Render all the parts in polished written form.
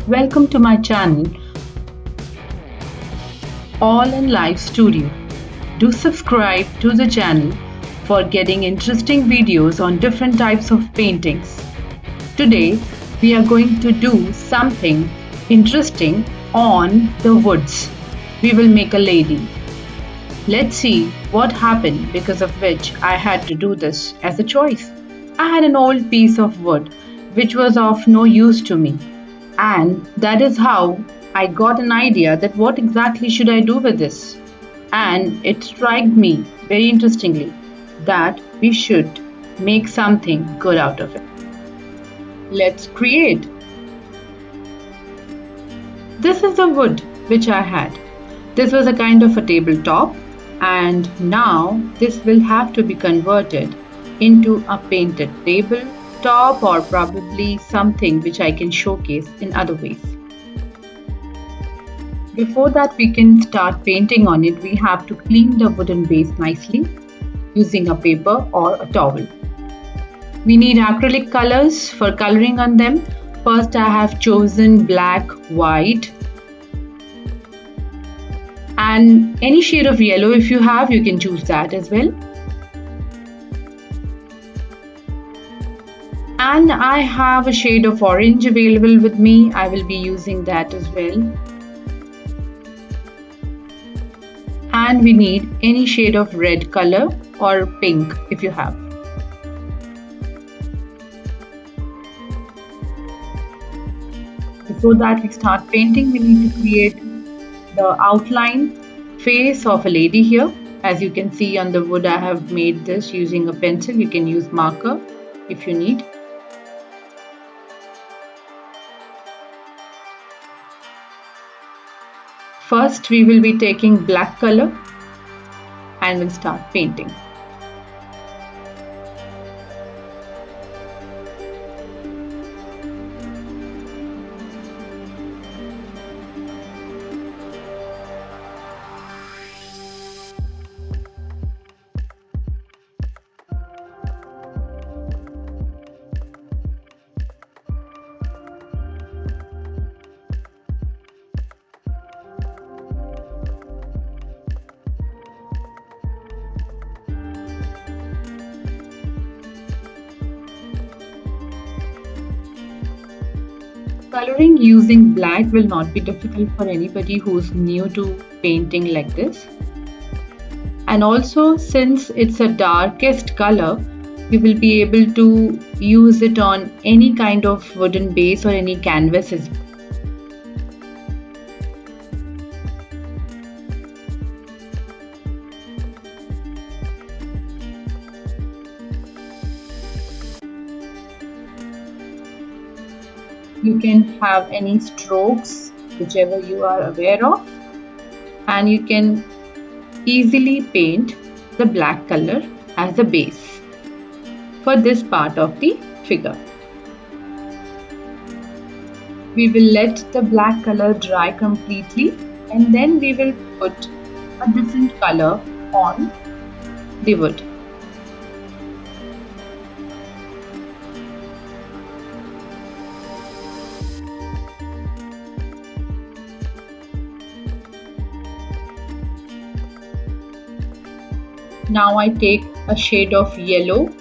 Welcome to my channel, All in Life Studio. Do subscribe to the channel for getting interesting videos on different types of paintings. Today, we are going to do something interesting on the woods. We will make a lady. Let's see what happened because of which I had to do this as a choice. I had an old piece of wood which was of no use to me, and that is how I got an idea that what exactly should I do with this. And it struck me very interestingly that we should make something good out of it. Let's create. This is the wood which I had. This was a kind of a tabletop, and now this will have to be converted into a painted tabletop or probably something which I can showcase in other ways. Before that we can start painting on it, we have to clean the wooden base nicely using a paper or a towel. We need acrylic colors for coloring on them. First I have chosen black, white, and any shade of yellow if you have, you can choose that as well. And I have a shade of orange available with me. I will be using that as well. And we need any shade of red color or pink if you have. Before that we start painting, we need to create the outline face of a lady here. As you can see on the wood, I have made this using a pencil. You can use marker if you need. First we will be taking black color and we'll start painting. Coloring using black will not be difficult for anybody who's new to painting like this. And also, since it's a darkest color, you will be able to use it on any kind of wooden base or any canvas as well. You can have any strokes whichever you are aware of, and you can easily paint the black color as a base for this part of the figure. We will let the black color dry completely and then we will put a different color on the wood. Now I take a shade of yellow .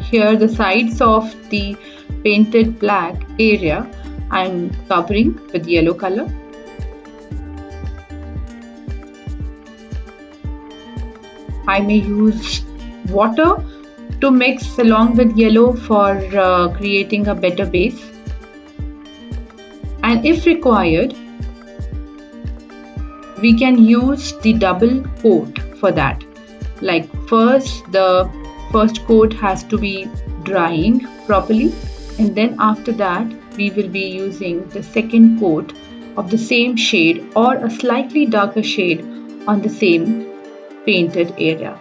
Here the sides of the painted black area I am covering with yellow color. I may use water to mix along with yellow for creating a better base. And if required, we can use the double coat for that. Like the first coat has to be drying properly, and then after that we will be using the second coat of the same shade or a slightly darker shade on the same painted area.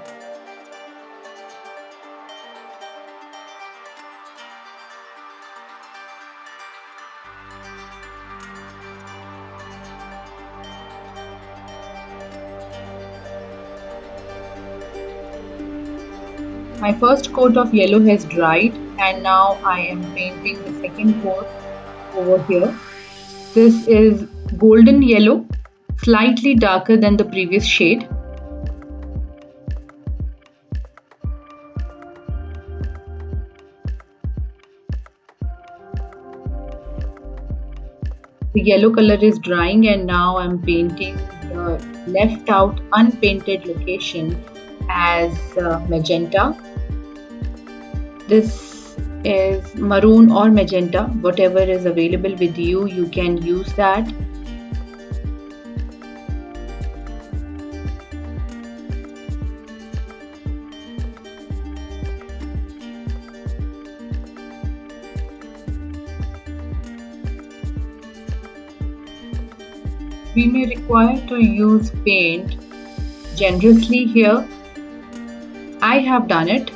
My first coat of yellow has dried and now I am painting the second coat over here. This is golden yellow, slightly darker than the previous shade. The yellow color is drying and now I'm painting the left out unpainted location as magenta. This is maroon or magenta, whatever is available with you, you can use that. We may require to use paint generously here. I have done it.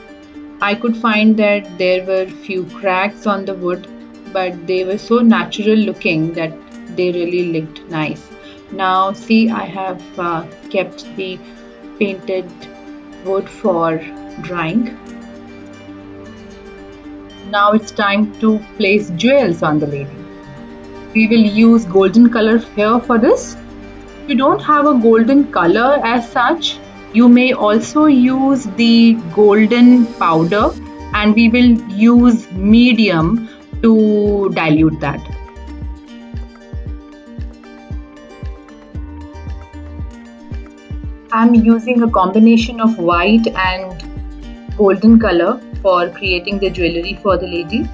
I could find that there were few cracks on the wood, but they were so natural looking that they really looked nice. Now see, I have kept the painted wood for drying. Now it's time to place jewels on the lady. We will use golden color here for this. If you don't have a golden color as such, you may also use the golden powder and we will use medium to dilute that. I'm using a combination of white and golden color for creating the jewelry for the lady.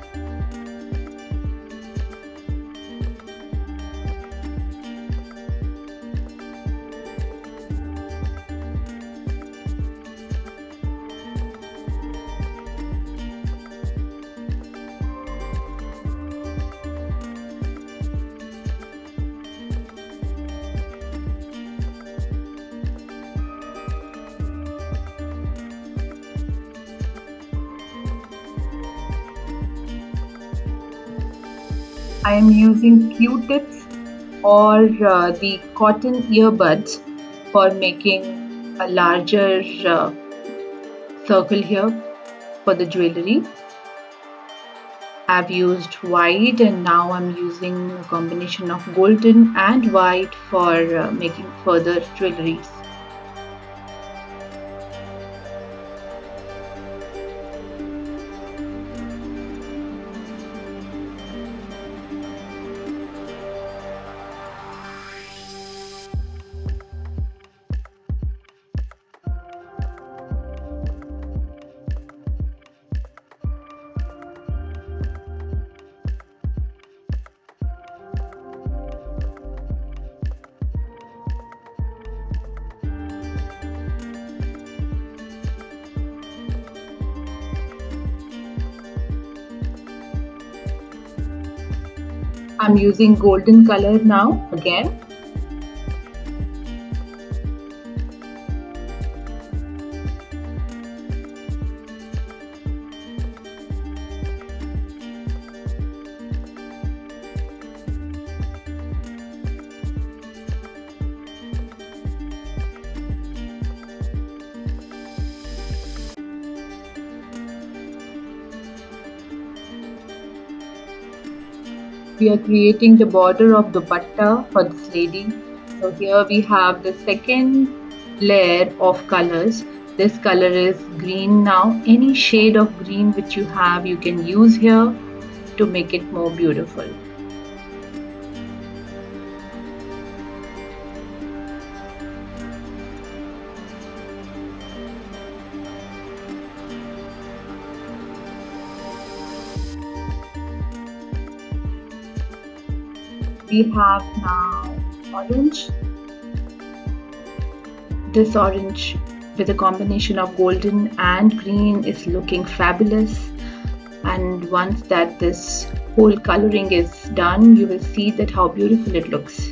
I am using Q-tips or the cotton earbuds for making a larger circle here for the jewelry. I've used white and now I'm using a combination of golden and white for making further jewelries. I'm using golden color now again. We are creating the border of dupatta for this lady. So here we have the second layer of colors. This color is green now. Any shade of green which you have, you can use here to make it more beautiful. We have now orange. This orange with a combination of golden and green is looking fabulous, and once that this whole coloring is done, you will see that how beautiful it looks.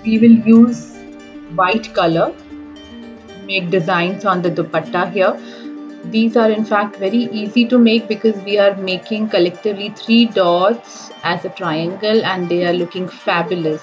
we will use white color, make designs on the dupatta here. These are in fact very easy to make because we are making collectively 3 dots as a triangle and they are looking fabulous.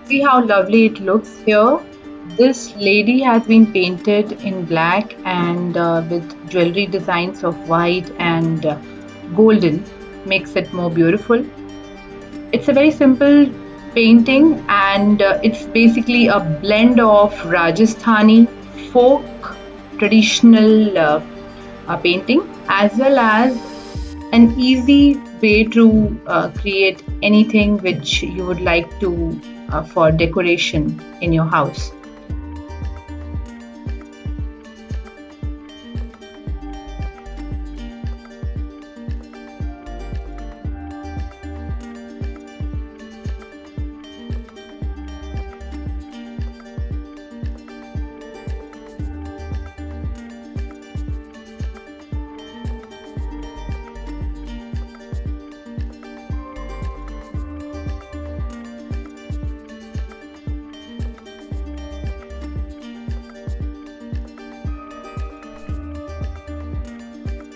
See how lovely it looks here. This lady has been painted in black and with jewelry designs of white and golden makes it more beautiful. It's a very simple painting and it's basically a blend of Rajasthani folk traditional painting as well as an easy way to create anything which you would like to for decoration in your house.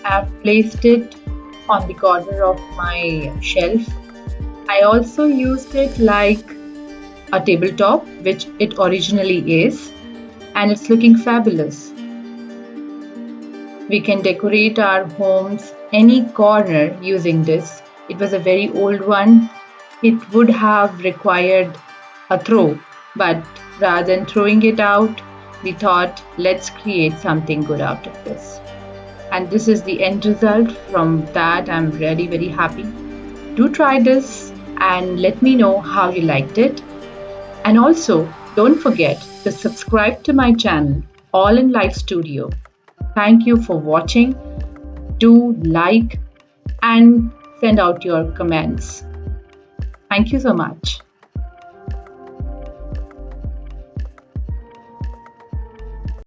I've placed it on the corner of my shelf. I also used it like a tabletop, which it originally is, and it's looking fabulous. We can decorate our homes any corner using this. It was a very old one. It would have required a throw, but rather than throwing it out, we thought let's create something good out of this. And this is the end result. From that, I'm really very happy. Do try this and let me know how you liked it. And also, don't forget to subscribe to my channel, All in Life Studio. Thank you for watching. Do like and send out your comments. Thank you so much.